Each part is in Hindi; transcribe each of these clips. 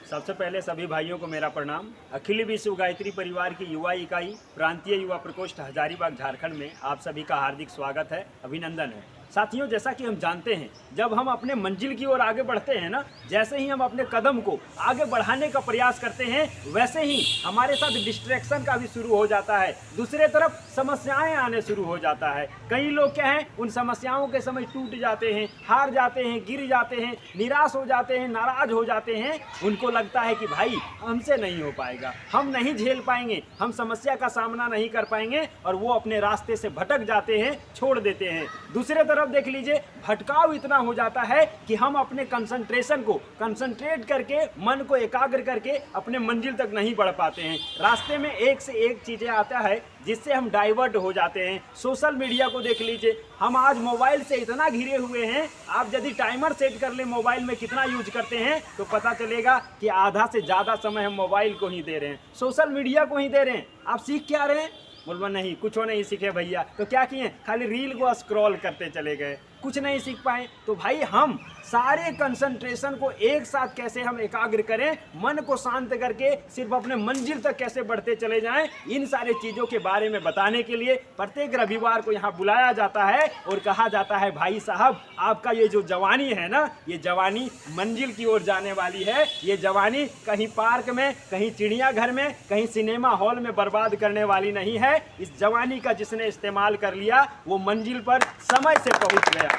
सबसे पहले सभी भाइयों को मेरा प्रणाम। अखिल विश्व गायत्री परिवार की युवा इकाई प्रांतीय युवा प्रकोष्ठ हजारीबाग झारखंड में आप सभी का हार्दिक स्वागत है, अभिनंदन है। साथियों, जैसा कि हम जानते हैं, जब हम अपने मंजिल की ओर आगे बढ़ते हैं ना, जैसे ही हम अपने कदम को आगे बढ़ाने का प्रयास करते हैं, वैसे ही हमारे साथ डिस्ट्रैक्शन का भी शुरू हो जाता है। दूसरे तरफ समस्याएं आने शुरू हो जाता है। कई लोग क्या हैं, उन समस्याओं के समय टूट जाते हैं, हार जाते हैं, गिर जाते हैं, निराश हो जाते हैं, नाराज हो जाते हैं। उनको लगता है कि भाई हमसे नहीं हो पाएगा, हम नहीं झेल पाएंगे, हम समस्या का सामना नहीं कर पाएंगे, और वो अपने रास्ते से भटक जाते हैं, छोड़ देते हैं। दूसरे तरफ देख लीजिए, भटकाव इतना हो जाता है कि हम अपने कंसंट्रेशन को कंसंट्रेट करके, मन को एकाग्र करके अपने मंजिल तक नहीं बढ़ पाते हैं। रास्ते में एक से एक चीजें आता है जिससे हम डाइवर्ट हो जाते हैं। सोशल मीडिया को देख लीजिए, हम आज मोबाइल से इतना घिरे हुए हैं। आप यदि टाइमर सेट कर ले मोबाइल में कितना यूज करते हैं, तो पता चलेगा कि आधा से ज्यादा समय हम मोबाइल को ही दे रहे हैं, सोशल मीडिया को ही दे रहे हैं। आप सीख क्या रहे हैं? बोलबा नहीं, कुछ नहीं सीखे भैया। तो क्या किए? खाली रील को स्क्रॉल करते चले गए, कुछ नहीं सीख पाए। तो भाई, हम सारे कंसंट्रेशन को एक साथ कैसे हम एकाग्र करें, मन को शांत करके सिर्फ अपने मंजिल तक कैसे बढ़ते चले जाएं, इन सारे चीज़ों के बारे में बताने के लिए प्रत्येक रविवार को यहाँ बुलाया जाता है और कहा जाता है, भाई साहब, आपका ये जो जवानी है ना, ये जवानी मंजिल की ओर जाने वाली है। ये जवानी कहीं पार्क में, कहीं चिड़ियाघर में, कहीं सिनेमा हॉल में बर्बाद करने वाली नहीं है। इस जवानी का जिसने इस्तेमाल कर लिया, वो मंजिल पर समय से पहुँच गया।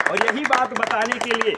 और यही बात बताने के लिए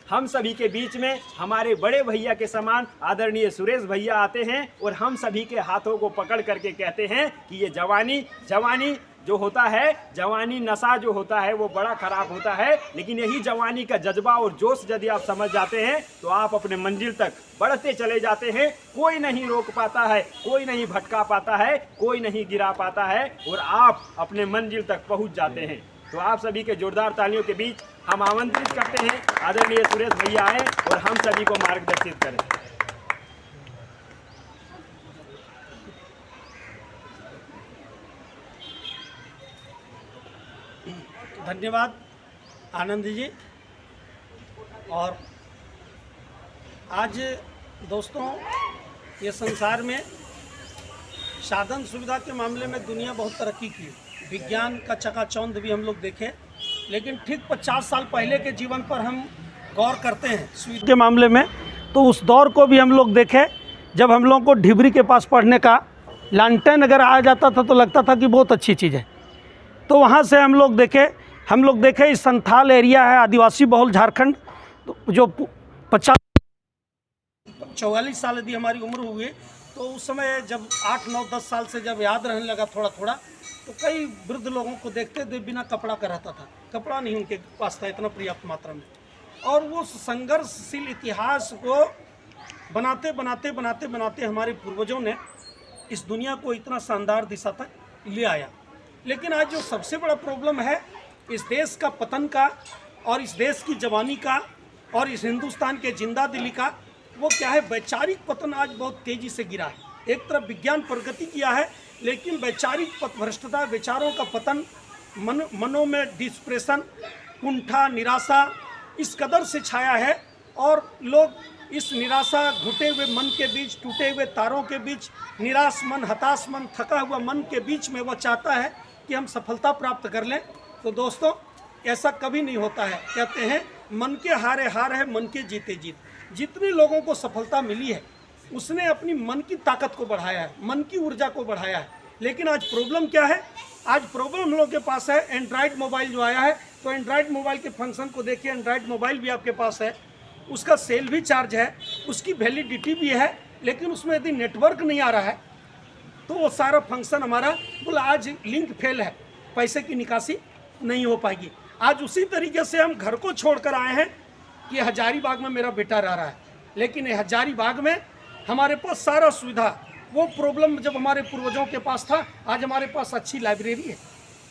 हम सभी के बीच में हमारे बड़े भैया के समान आदरणीय सुरेश भैया आते हैं और हम सभी के हाथों को पकड़ करके कहते हैं कि ये जवानी जो होता है, जवानी नशा जो होता है, वो बड़ा खराब होता है। लेकिन यही जवानी का जज्बा और जोश यदि आप समझ जाते हैं, तो आप अपने मंजिल तक बढ़ते चले जाते हैं। कोई नहीं रोक पाता है, कोई नहीं भटका पाता है, कोई नहीं गिरा पाता है, और आप अपने मंजिल तक पहुंच जाते हैं। तो आप सभी के जोरदार तालियों के बीच हम आमंत्रित करते हैं आदरणीय सुरेश भैया आए और हम सभी को मार्गदर्शित करें। धन्यवाद आनंद जी। और आज दोस्तों, ये संसार में साधन सुविधा के मामले में दुनिया बहुत तरक्की की, विज्ञान का चकाचौंध भी हम लोग देखें, लेकिन ठीक 50 साल पहले के जीवन पर हम गौर करते हैं सुविधा के मामले में, तो उस दौर को भी हम लोग देखें जब हम लोगों को ढिबरी के पास पढ़ने का लालटेन अगर आ जाता था तो लगता था कि बहुत अच्छी चीज़ है। तो वहाँ से हम लोग देखें इस संथाल एरिया है, आदिवासी बहुल झारखंड, तो जो 44 साल यदि हमारी उम्र हुई, तो उस समय जब 8, 9, 10 साल से जब याद रहने लगा थोड़ा थोड़ा, तो कई वृद्ध लोगों को देखते हुए बिना कपड़ा का रहता था, कपड़ा नहीं उनके पास था इतना पर्याप्त मात्रा में। और वो संघर्षशील इतिहास को बनाते हमारे पूर्वजों ने इस दुनिया को इतना शानदार दिशा तक ले आया। लेकिन आज जो सबसे बड़ा प्रॉब्लम है इस देश का पतन का, और इस देश की जवानी का, और इस हिंदुस्तान के जिंदा दिली का, वो क्या है? वैचारिक पतन आज बहुत तेज़ी से गिरा है। एक तरफ विज्ञान प्रगति किया है, लेकिन वैचारिक भ्रष्टता, विचारों का पतन, मनों में डिस्प्रेशन, कुंठा, निराशा इस कदर से छाया है। और लोग इस निराशा, घुटे हुए मन के बीच, टूटे हुए तारों के बीच, निराश मन, हताश मन, थका हुआ मन के बीच में वो चाहता है कि हम सफलता प्राप्त कर लें। तो दोस्तों, ऐसा कभी नहीं होता है। कहते हैं मन के हारे हार है, मन के जीते जीत। जितने लोगों को सफलता मिली है, उसने अपनी मन की ताकत को बढ़ाया है, मन की ऊर्जा को बढ़ाया है। लेकिन आज प्रॉब्लम क्या है? आज प्रॉब्लम हम लोगों के पास है एंड्रॉयड मोबाइल जो आया है। तो एंड्रॉयड मोबाइल के फंक्शन को देखिए, एंड्रॉयड मोबाइल भी आपके पास है, उसका सेल भी चार्ज है, उसकी वैलिडिटी भी है, लेकिन उसमें यदि नेटवर्क नहीं आ रहा है तो वो सारा फंक्शन हमारा बोला आज लिंक फेल है, पैसे की निकासी नहीं हो पाएगी। आज उसी तरीके से हम घर को छोड़कर आए हैं कि हजारीबाग में मेरा बेटा रह रहा है, लेकिन हजारीबाग में हमारे पास सारा सुविधा, वो प्रॉब्लम जब हमारे पूर्वजों के पास था, आज हमारे पास अच्छी लाइब्रेरी है,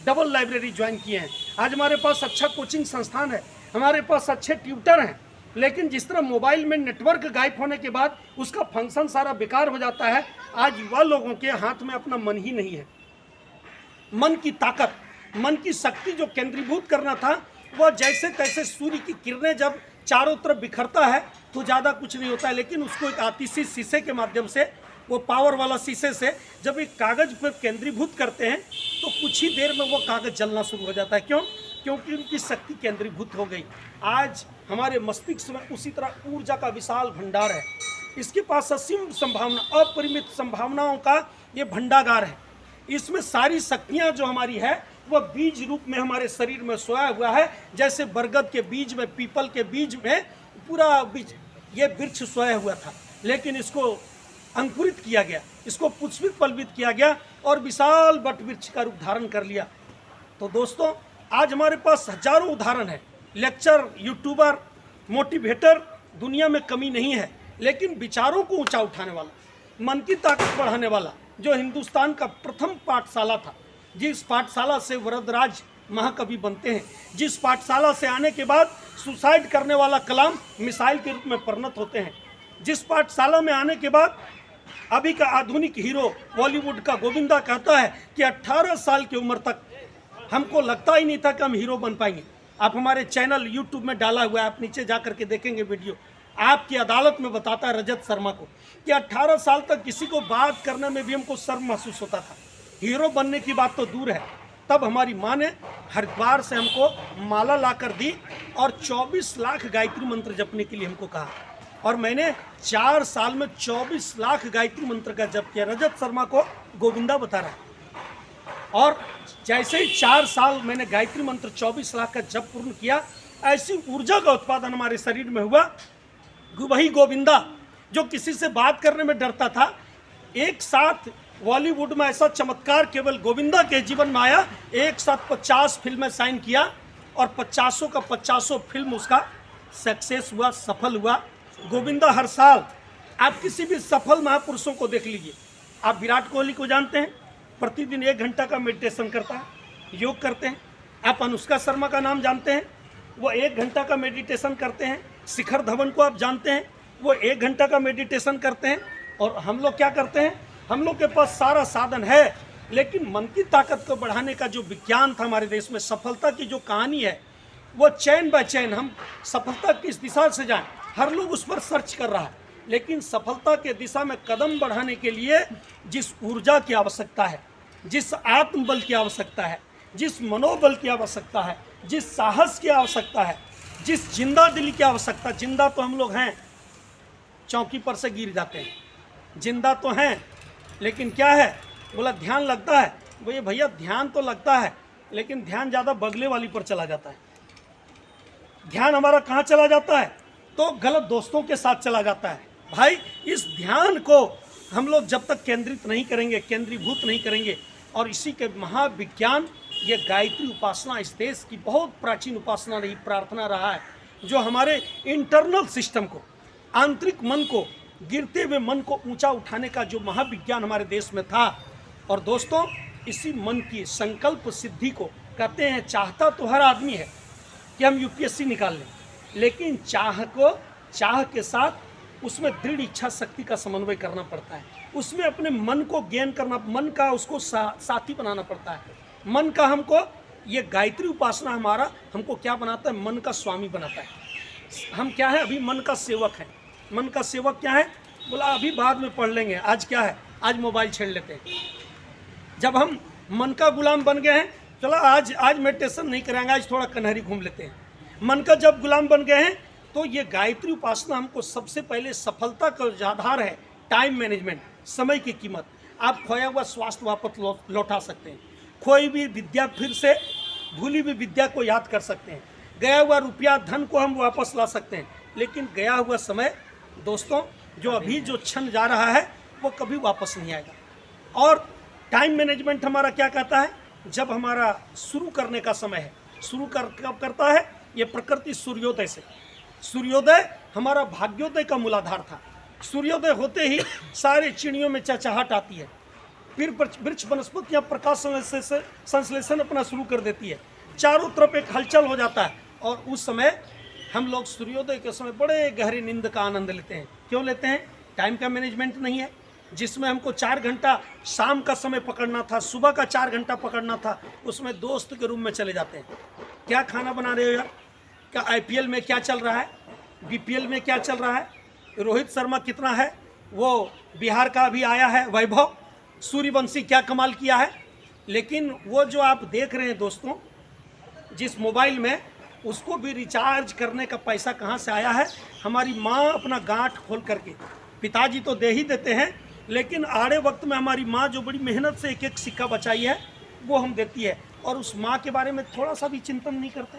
डबल लाइब्रेरी ज्वाइन किए हैं, आज हमारे पास अच्छा कोचिंग संस्थान है, हमारे पास अच्छे ट्यूटर हैं। लेकिन जिस तरह मोबाइल में नेटवर्क गायब होने के बाद उसका फंक्शन सारा बेकार हो जाता है, आज युवा लोगों के हाथ में अपना मन ही नहीं है। मन की ताकत, मन की शक्ति जो केंद्रीभूत करना था, वह जैसे तैसे सूर्य की किरणें जब चारों तरफ बिखरता है तो ज़्यादा कुछ नहीं होता है, लेकिन उसको एक आतिशी शीशे के माध्यम से, वो पावर वाला शीशे से जब एक कागज़ पर केंद्रीभूत करते हैं तो कुछ ही देर में वो कागज़ जलना शुरू हो जाता है। क्यों? क्योंकि उनकी शक्ति केंद्रीभूत हो गई। आज हमारे मस्तिष्क में उसी तरह ऊर्जा का विशाल भंडार है। इसके पास असीम संभावना, अपरिमित संभावनाओं का ये भंडागार है। इसमें सारी शक्तियाँ जो हमारी है वह बीज रूप में हमारे शरीर में सोया हुआ है। जैसे बरगद के बीज में, पीपल के बीज में पूरा बीज, ये वृक्ष सोया हुआ था, लेकिन इसको अंकुरित किया गया, इसको पुष्पित पल्वित किया गया और विशाल वट वृक्ष का रूप धारण कर लिया। तो दोस्तों, आज हमारे पास हजारों उदाहरण है। लेक्चर, यूट्यूबर, मोटिवेटर दुनिया में कमी नहीं है, लेकिन विचारों को ऊंचा उठाने वाला, मन की ताकत बढ़ाने वाला, जो हिंदुस्तान का प्रथम पाठशाला था, जिस पाठशाला से वरदराज महाकवि बनते हैं, जिस पाठशाला से आने के बाद सुसाइड करने वाला कलाम मिसाइल के रूप में परिणत होते हैं, जिस पाठशाला में आने के बाद अभी का आधुनिक हीरो बॉलीवुड का गोविंदा कहता है कि 18 साल की उम्र तक हमको लगता ही नहीं था कि हम हीरो बन पाएंगे। आप हमारे चैनल यूट्यूब में डाला हुआ है, आप नीचे जा करके देखेंगे वीडियो। आपकी अदालत में बताता है रजत शर्मा को कि 18 साल तक किसी को बात करने में भी हमको शर्म महसूस होता था, हीरो बनने की बात तो दूर है। तब हमारी माँ ने हरिद्वार से हमको माला ला कर दी और 24 लाख गायत्री मंत्र जपने के लिए हमको कहा, और मैंने 4 साल में 24 लाख गायत्री मंत्र का जप किया। रजत शर्मा को गोविंदा बता रहा है। और जैसे ही 4 साल मैंने गायत्री मंत्र 24 लाख का जप पूर्ण किया, ऐसी ऊर्जा का उत्पादन हमारे शरीर में हुआ। वही गोविंदा जो किसी से बात करने में डरता था, एक साथ बॉलीवुड में ऐसा चमत्कार केवल गोविंदा के जीवन में आया। एक साथ 50 फिल्में साइन किया और 50 का 50 फिल्म उसका सक्सेस हुआ, सफल हुआ। गोविंदा हर साल, आप किसी भी सफल महापुरुषों को देख लीजिए। आप विराट कोहली को जानते हैं, प्रतिदिन 1 घंटा का मेडिटेशन करता है, योग करते हैं। आप अनुष्का शर्मा का नाम जानते हैं, वो 1 घंटा का मेडिटेशन करते हैं। शिखर धवन को आप जानते हैं, वो 1 घंटा का मेडिटेशन करते हैं। और हम लोग क्या करते हैं? हम लोग के पास सारा साधन है, लेकिन मन की ताकत को बढ़ाने का जो विज्ञान था हमारे देश में, सफलता की जो कहानी है, वो चैन बाय चैन हम सफलता किस दिशा से जाएं, हर लोग उस पर सर्च कर रहा है। लेकिन सफलता के दिशा में कदम बढ़ाने के लिए जिस ऊर्जा की आवश्यकता है, जिस आत्मबल की आवश्यकता है, जिस मनोबल की आवश्यकता है, जिस साहस की आवश्यकता है, जिस जिंदा दिली की आवश्यकता, जिंदा तो हम लोग हैं, चौकी पर से गिर जाते हैं, जिंदा तो हैं, लेकिन क्या है, बोला ध्यान लगता है। वो ये भैया ध्यान तो लगता है, लेकिन ध्यान ज़्यादा बगले वाली पर चला जाता है। ध्यान हमारा कहाँ चला जाता है? तो गलत दोस्तों के साथ चला जाता है। भाई, इस ध्यान को हम लोग जब तक केंद्रित नहीं करेंगे, केंद्रीभूत नहीं करेंगे, और इसी के महाविज्ञान, ये गायत्री उपासना इस देश की बहुत प्राचीन उपासना रही, प्रार्थना रहा है, जो हमारे इंटरनल सिस्टम को, आंतरिक मन को, गिरते हुए मन को ऊंचा उठाने का जो महाविज्ञान हमारे देश में था। और दोस्तों, इसी मन की संकल्प सिद्धि को कहते हैं, चाहता तो हर आदमी है कि हम यूपीएससी निकाल लें, लेकिन चाह के साथ उसमें दृढ़ इच्छा शक्ति का समन्वय करना पड़ता है। उसमें अपने मन को गेन करना, मन का उसको साथी बनाना पड़ता है। मन का हमको, ये गायत्री उपासना हमारा हमको क्या बनाता है? मन का स्वामी बनाता है। हम क्या है? अभी मन का सेवक है। मन का सेवक क्या है? बोला अभी बाद में पढ़ लेंगे, आज क्या है? आज मोबाइल छेड़ लेते हैं। जब हम मन का गुलाम बन गए हैं, चलो आज मेडिटेशन नहीं करेंगे, आज थोड़ा कन्हरी घूम लेते हैं। मन का जब गुलाम बन गए हैं, तो ये गायत्री उपासना हमको सबसे पहले सफलता का जो आधार है, टाइम मैनेजमेंट, समय की कीमत। आप खोया हुआ स्वास्थ्य वापस लौटा सकते हैं, खोई भी विद्या फिर से, भूली हुई विद्या को याद कर सकते हैं, गया हुआ रुपया धन को हम वापस ला सकते हैं। लेकिन गया हुआ समय दोस्तों, जो अभी जो क्षण जा रहा है, वो कभी वापस नहीं आएगा। और टाइम मैनेजमेंट हमारा क्या कहता है? जब हमारा शुरू करने का समय है, शुरू कब करता है? ये प्रकृति सूर्योदय से। सूर्योदय हमारा भाग्योदय का मूलाधार था। सूर्योदय होते ही सारे चिड़ियों में चहचहाट आती है, फिर वृक्ष वनस्पतियाँ प्रकाश संश्लेषण अपना शुरू कर देती है, चारों तरफ एक हलचल हो जाता है। और उस समय हम लोग सूर्योदय के समय बड़े गहरी नींद का आनंद लेते हैं। क्यों लेते हैं? टाइम का मैनेजमेंट नहीं है। जिसमें हमको 4 घंटा शाम का समय पकड़ना था, सुबह का 4 घंटा पकड़ना था, उसमें दोस्त के रूम में चले जाते हैं। क्या खाना बना रहे हो यार? क्या IPL में क्या चल रहा है? बीपीएल में क्या चल रहा है, रोहित शर्मा कितना है, वो बिहार का भी आया है वैभव, सूर्यवंशी क्या कमाल किया है। लेकिन वो जो आप देख रहे हैं दोस्तों, जिस मोबाइल में, उसको भी रिचार्ज करने का पैसा कहाँ से आया है? हमारी माँ अपना गांठ खोल करके, पिताजी तो दे ही देते हैं, लेकिन आड़े वक्त में हमारी माँ जो बड़ी मेहनत से एक एक सिक्का बचाई है वो हम देती है। और उस माँ के बारे में थोड़ा सा भी चिंतन नहीं करते,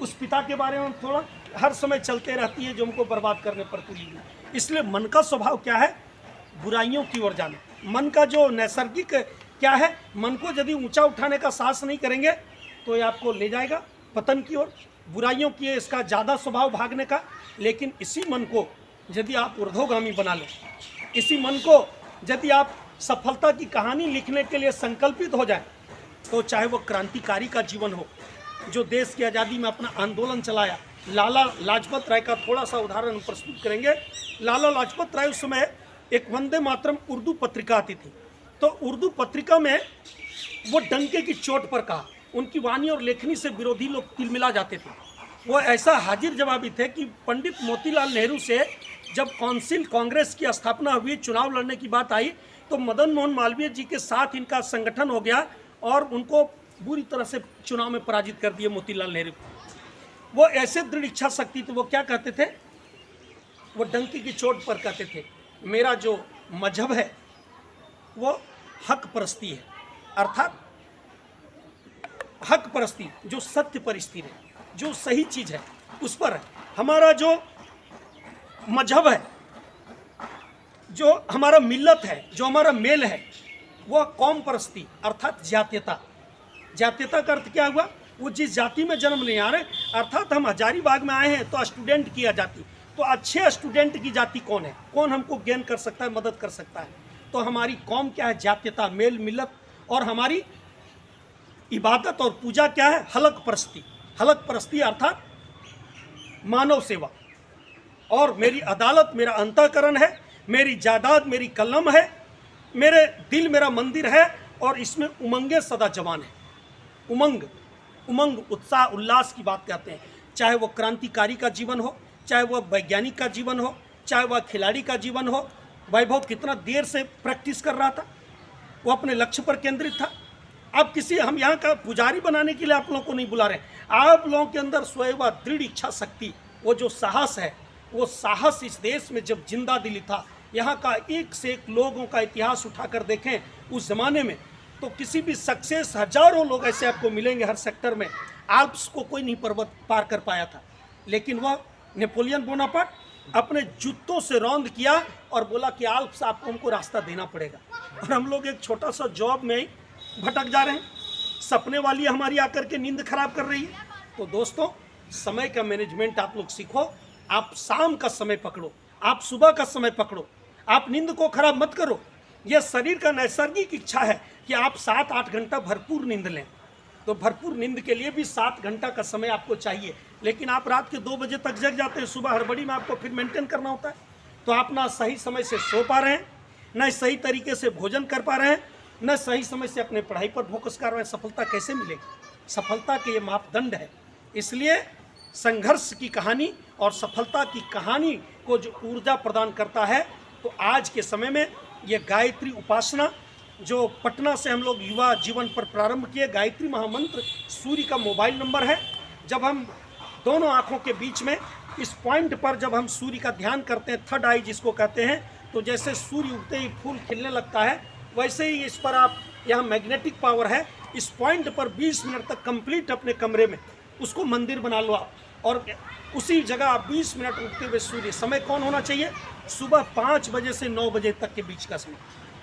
उस पिता के बारे में थोड़ा हर समय चलते रहती है जो हमको बर्बाद करने पर तुली है। इसलिए मन का स्वभाव क्या है? बुराइयों की ओर जाना। मन का जो नैसर्गिक क्या है, मन को यदि ऊंचा उठाने का साहस नहीं करेंगे तो ये आपको ले जाएगा पतन की ओर। बुराइयों की इसका ज़्यादा स्वभाव भागने का। लेकिन इसी मन को यदि आप ऊर्ध्वगामी बना लें, इसी मन को यदि आप सफलता की कहानी लिखने के लिए संकल्पित हो जाए, तो चाहे वो क्रांतिकारी का जीवन हो जो देश की आज़ादी में अपना आंदोलन चलाया। लाला लाजपत राय का थोड़ा सा उदाहरण प्रस्तुत करेंगे। लाला लाजपत राय उस समय एक वंदे मातरम उर्दू पत्रिका आती थी, तो उर्दू पत्रिका में वो डंके की चोट पर कहा, उनकी वाणी और लेखनी से विरोधी लोग तिलमिला जाते थे। वो ऐसा हाजिर जवाबी थे कि पंडित मोतीलाल नेहरू से जब कांग्रेस की स्थापना हुई, चुनाव लड़ने की बात आई, तो मदन मोहन मालवीय जी के साथ इनका संगठन हो गया और उनको बुरी तरह से चुनाव में पराजित कर दिए मोतीलाल नेहरू। वो ऐसे दृढ़ इच्छा शक्ति थी, वो क्या कहते थे? वो डंकी की चोट पर कहते थे, मेरा जो मजहब है वो हक परस्ती है, अर्थात हक परस्ती, जो सत्य पर स्थिर है, जो सही चीज है उस पर है। हमारा जो मजहब है, जो हमारा मिल्लत है, जो हमारा मेल है, वह कौम परस्ती अर्थात जातीयता। जातीयता का अर्थ क्या हुआ? वो जिस जाति में जन्म नहीं आ रहे, अर्थात हम हजारीबाग में आए हैं तो स्टूडेंट की जाति, तो अच्छे स्टूडेंट की जाति कौन है? कौन हमको गेन कर सकता है, मदद कर सकता है? तो हमारी कौम क्या है? जातीयता, मेल मिलत। और हमारी इबादत और पूजा क्या है? हलक परस्ती। हलक परस्ती अर्थात मानव सेवा। और मेरी अदालत मेरा अंतःकरण है, मेरी जायदाद मेरी कलम है, मेरे दिल मेरा मंदिर है, और इसमें उमंगे सदा जवान है। उमंग, उमंग उत्साह उल्लास की बात कहते हैं। चाहे वो क्रांतिकारी का जीवन हो, चाहे वह वैज्ञानिक का जीवन हो, चाहे वह खिलाड़ी का जीवन हो। वैभव कितना देर से प्रैक्टिस कर रहा था, वो अपने लक्ष्य पर केंद्रित था। अब किसी हम यहाँ का पुजारी बनाने के लिए आप लोगों को नहीं बुला रहे हैं, आप लोगों के अंदर सोए हुआ दृढ़ इच्छा शक्ति, वो जो साहस है, वो साहस इस देश में जब जिंदा दिली था। यहाँ का एक से एक लोगों का इतिहास उठाकर देखें उस जमाने में, तो किसी भी सक्सेस, हजारों लोग ऐसे आपको मिलेंगे हर सेक्टर में। आल्प्स को कोई नहीं पर्वत पार कर पाया था, लेकिन वह नेपोलियन बोनापार्ट अपने जूतों से रौंद किया और बोला कि आल्प्स आपको हमको रास्ता देना पड़ेगा। और हम लोग एक छोटा सा जॉब में ही भटक जा रहे हैं, सपने वाली हमारी आकर के नींद खराब कर रही है। तो दोस्तों, समय का मैनेजमेंट आप लोग सीखो। आप शाम का समय पकड़ो, आप सुबह का समय पकड़ो, आप नींद को खराब मत करो। यह शरीर का नैसर्गिक इच्छा है कि आप 7-8 घंटा भरपूर नींद लें, तो भरपूर नींद के लिए भी 7 घंटा का समय आपको चाहिए। लेकिन आप रात के 2 बजे तक जग जाते हैं, सुबह हड़बड़ी में आपको फिर मेंटेन करना होता है। तो आप ना सही समय से सो पा रहे हैं, न सही तरीके से भोजन कर पा रहे हैं, न सही समय से अपने पढ़ाई पर फोकस कर रहे हैं। सफलता कैसे मिलेगी? सफलता के ये मापदंड है। इसलिए संघर्ष की कहानी और सफलता की कहानी को जो ऊर्जा प्रदान करता है, तो आज के समय में ये गायत्री उपासना जो पटना से हम लोग युवा जीवन पर प्रारंभ किए, गायत्री महामंत्र सूर्य का मोबाइल नंबर है। जब हम दोनों आँखों के बीच में इस पॉइंट पर जब हम सूर्य का ध्यान करते हैं, थर्ड आई जिसको कहते हैं, तो जैसे सूर्य उगते ही फूल खिलने लगता है, वैसे ही इस पर आप, यहाँ मैग्नेटिक पावर है, इस पॉइंट पर 20 मिनट तक कंप्लीट अपने कमरे में उसको मंदिर बना लो आप, और उसी जगह आप 20 मिनट उगते हुए सूर्य। समय कौन होना चाहिए? सुबह 5 बजे से 9 बजे तक के बीच का समय।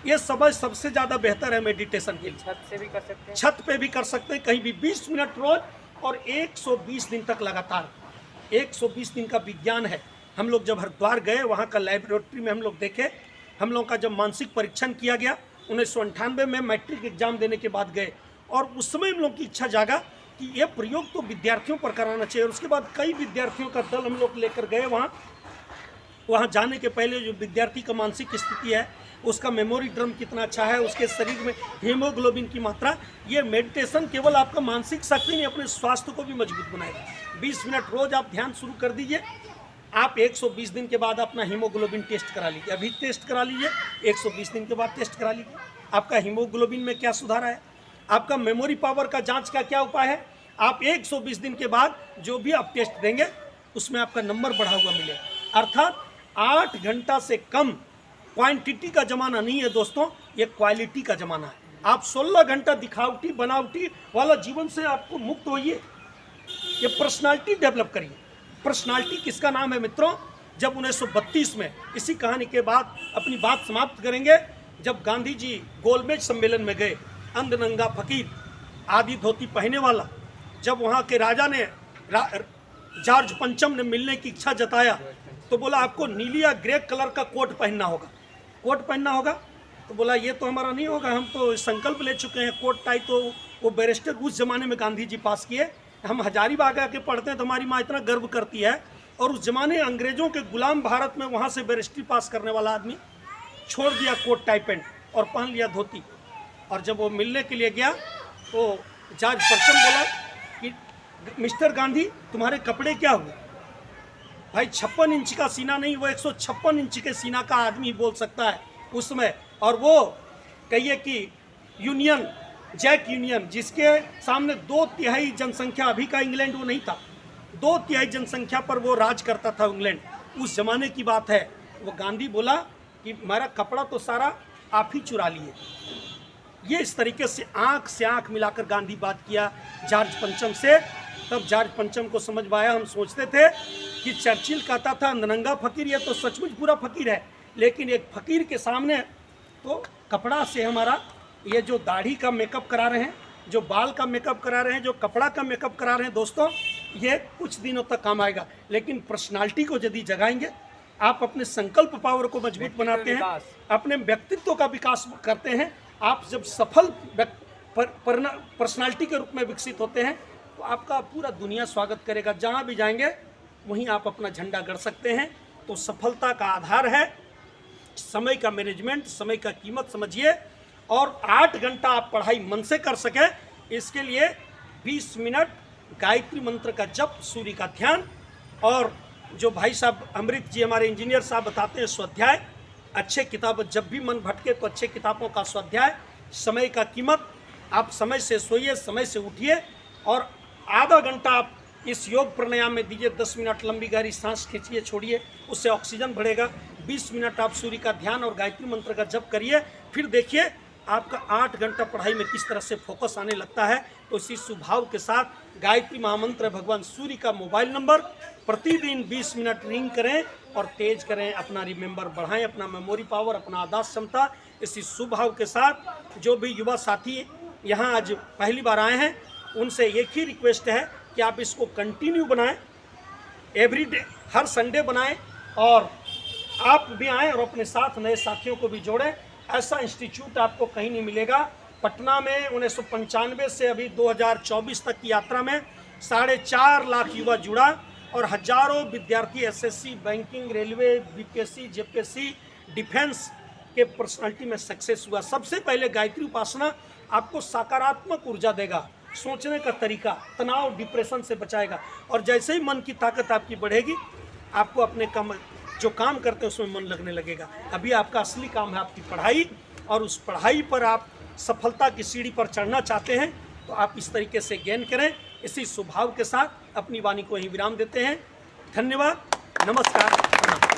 ये समय सबसे ज़्यादा बेहतर है मेडिटेशन के लिए। छत से भी कर सकते हैं, छत पे भी कर सकते हैं, कहीं भी 20 मिनट रोज, और 120 दिन तक लगातार। 120 दिन का विज्ञान है। हम लोग जब हरिद्वार गए, वहाँ का लेबोरेटरी में हम लोग देखे, हम लोग का जब मानसिक परीक्षण किया गया 1998 में, मैट्रिक एग्जाम देने के बाद गए, और उस समय हम लोग की इच्छा जागा कि ये प्रयोग तो विद्यार्थियों पर कराना चाहिए। और उसके बाद कई विद्यार्थियों का दल हम लोग लेकर गए वहाँ जाने के पहले जो विद्यार्थी का मानसिक स्थिति है, उसका मेमोरी ड्रम कितना अच्छा है, उसके शरीर में हीमोग्लोबिन की मात्रा, ये मेडिटेशन केवल आपका मानसिक शक्ति नहीं, अपने स्वास्थ्य को भी मजबूत बनाएगा। 20 मिनट रोज आप ध्यान शुरू कर दीजिए, आप 120 दिन के बाद अपना हीमोग्लोबिन टेस्ट करा लीजिए, अभी टेस्ट करा लीजिए, 120 दिन के बाद टेस्ट करा लीजिए, आपका हीमोग्लोबिन में क्या सुधार आया, आपका मेमोरी पावर का जांच का क्या उपाय है। आप 120 दिन के बाद जो भी आप टेस्ट देंगे उसमें आपका नंबर बढ़ा हुआ मिलेगा। अर्थात 8 घंटा से कम क्वांटिटी का ज़माना नहीं है दोस्तों, ये क्वालिटी का ज़माना है। आप 16 घंटा दिखावटी बनावटी वाला जीवन से आपको मुक्त होइए, ये पर्सनालिटी डेवलप करिए। पर्सनालिटी किसका नाम है मित्रों? जब 1932 में, इसी कहानी के बाद अपनी बात समाप्त करेंगे, जब गांधी जी गोलमेज सम्मेलन में गए, अंधनंगा फकीर, आधी धोती पहने वाला, जब वहाँ के राजा ने जॉर्ज पंचम ने मिलने की इच्छा जताया तो बोला आपको नीली या ग्रे कलर का कोट पहनना होगा, कोट पहनना होगा। तो बोला ये तो हमारा नहीं होगा, हम तो संकल्प ले चुके हैं, कोट टाई तो वो बैरिस्टर उस जमाने में गांधी जी पास किए, हम हजारीबाग आके पढ़ते हैं तो हमारी माँ इतना गर्व करती है। और उस जमाने अंग्रेजों के गुलाम भारत में वहाँ से बैरिस्ट्री पास करने वाला आदमी छोड़ दिया कोट टाई पैंट और पहन लिया धोती। और जब वो मिलने के लिए गया तो जॉर्ज पंचम बोला कि मिस्टर गांधी तुम्हारे कपड़े क्या हुए? भाई 56 इंच का सीना नहीं, वो 156 इंच के सीना का आदमी बोल सकता है उसमें। और वो कहिए कि यूनियन जैक यूनियन, जिसके सामने 2/3 जनसंख्या, अभी का इंग्लैंड वो नहीं था, 2/3 जनसंख्या पर वो राज करता था इंग्लैंड, उस जमाने की बात है। वो गांधी बोला कि मेरा कपड़ा तो सारा आप ही चुरा लिए। ये इस तरीके से आंख मिलाकर गांधी बात किया जॉर्ज पंचम से। तब जॉर्ज पंचम को समझ में आया। हम सोचते थे कि चर्चिल कहता था अंधनंगा फकीर, ये तो सचमुच पूरा फकीर है, लेकिन एक फकीर के सामने तो कपड़ा से हमारा ये जो दाढ़ी का मेकअप करा रहे हैं, जो बाल का मेकअप करा रहे हैं, जो कपड़ा का मेकअप करा रहे हैं दोस्तों, ये कुछ दिनों तक काम आएगा। लेकिन पर्सनालिटी को यदि जगाएंगे, आप अपने संकल्प पावर को मजबूत बनाते हैं, अपने व्यक्तित्व का विकास करते हैं, आप जब सफल पर्सनालिटी के रूप में विकसित होते हैं तो आपका पूरा दुनिया स्वागत करेगा। जहाँ भी जाएंगे वहीं आप अपना झंडा गड़ सकते हैं। तो सफलता का आधार है समय का मैनेजमेंट, समय का कीमत समझिए, और 8 घंटा आप पढ़ाई मन से कर सकें, इसके लिए 20 मिनट गायत्री मंत्र का जप, सूर्य का ध्यान, और जो भाई साहब अमृत जी हमारे इंजीनियर साहब बताते हैं स्वाध्याय, अच्छे किताब, जब भी मन भटके तो अच्छे किताबों का स्वाध्याय, समय का कीमत, आप समय से सोइए, समय से उठिए, और आधा घंटा आप इस योग प्राणायाम में दीजिए। 10 मिनट लंबी गहरी सांस खींचिए, छोड़िए, उससे ऑक्सीजन बढ़ेगा। 20 मिनट आप सूर्य का ध्यान और गायत्री मंत्र का जप करिए, फिर देखिए आपका 8 घंटा पढ़ाई में किस तरह से फोकस आने लगता है। तो इसी स्वभाव के साथ गायत्री महामंत्र भगवान सूर्य का मोबाइल नंबर प्रतिदिन 20 मिनट रिंग करें और तेज करें, अपना रिमेंबर बढ़ाएं, अपना मेमोरी पावर, अपना आदास क्षमता। इसी स्वभाव के साथ जो भी युवा साथी यहाँ आज पहली बार आए हैं, उनसे एक ही रिक्वेस्ट है कि आप इसको कंटिन्यू बनाएं, एवरीडे, हर संडे बनाएं, और आप भी आएँ और अपने साथ नए साथियों को भी जोड़ें। ऐसा इंस्टीट्यूट आपको कहीं नहीं मिलेगा। पटना में 1995 से अभी 2024 तक की यात्रा में 4.5 लाख युवा जुड़ा और हजारों विद्यार्थी SSC, banking, railway, BPSC, JPSC, defence के पर्सनालिटी में सक्सेस हुआ। सबसे पहले गायत्री उपासना आपको सकारात्मक ऊर्जा देगा, सोचने का तरीका, तनाव, डिप्रेशन से बचाएगा, और जैसे ही मन की ताकत आपकी बढ़ेगी, आपको अपने जो काम करते हैं उसमें मन लगने लगेगा। अभी आपका असली काम है आपकी पढ़ाई, और उस पढ़ाई पर आप सफलता की सीढ़ी पर चढ़ना चाहते हैं तो आप इस तरीके से गेन करें। इसी स्वभाव के साथ अपनी वाणी को यहीं विराम देते हैं। धन्यवाद, नमस्कार, प्रणाम।